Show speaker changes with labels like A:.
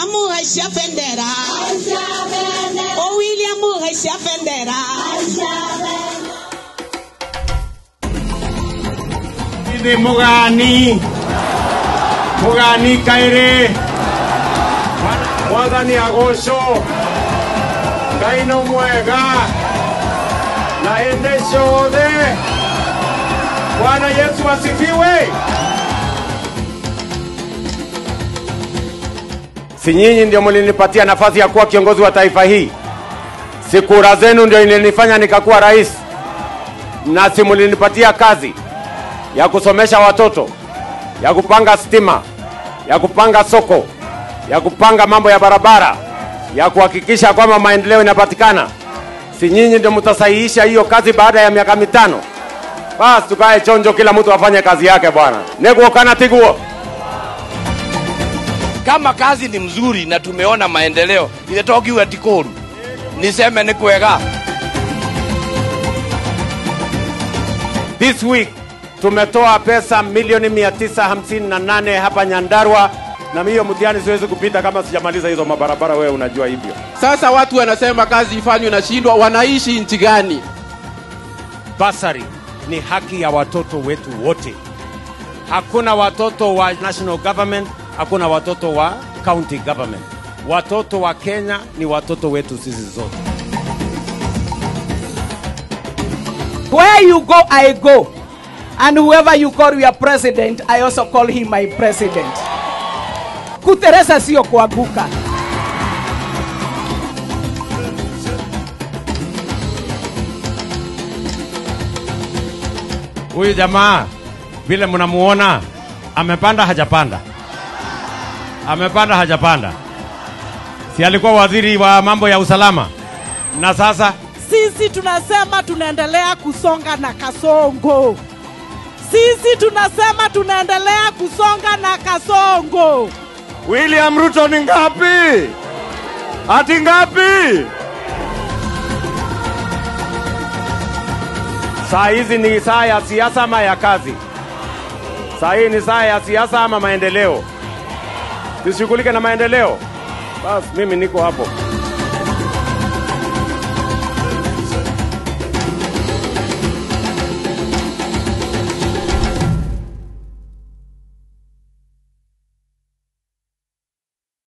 A: William Muhasha Fendera. Oh, William Muhasha Fendera.
B: Ini Mugani Kaire. Mwadhani Agosho. Kaino Mwega. Na endesho de. Bwana Yesu asifiwe. Si nyinyi ndio mlinipatia nafasi ya kuwa kiongozi wa taifa hii? Si kura zenu ndio ilinifanya nikakuwa rais? Na si mlinipatia kazi ya kusomesha watoto, ya kupanga stima, ya kupanga soko, ya kupanga mambo ya barabara, ya kuhakikisha kwamba maendeleo yanapatikana? Si nyinyi ndio mtasahihisha hiyo kazi baada ya miaka 5? Basi tukae chonjo, kila mtu afanye kazi yake bwana. Nego kana tiguo.
C: Kama kazi ni mzuri na tumeona maendeleo, ile tokiwa Tikoru, niseme ni kwega.
B: This week tumetoa pesa milioni 958 hapa Nyandarua, na hiyo mtihani siwezi kupita kama sijamaliza hizo mabarabara, wewe unajua hivyo.
D: Sasa watu wanasema kazi ifanywe na shindwa, wanaishi nchi gani?
B: Basari ni haki ya watoto wetu wote. Hakuna watoto wa national government, hakuna watoto wa county government. Watoto wa Kenya ni watoto wetu sisi zote.
E: Where you go, I go. And whoever you call your president, I also call him my president. Kuteresa sio kuanguka.
B: Huyu jamaa vile mnamuona, amepanda hajapanda? Amepanda hajapanda? Si alikuwa waziri wa mambo ya usalama? Na sasa
F: sisi tunasema tunaendelea kusonga na Kasongo. Sisi tunasema tunaendelea kusonga na Kasongo.
B: William Ruto ni ngapi? Ati ngapi? Saa hizi ni saa ya siasa ama ya kazi? Saa hii ni saa ya siasa ama maendeleo? Tushughulike na maendeleo. Basi mimi niko hapo.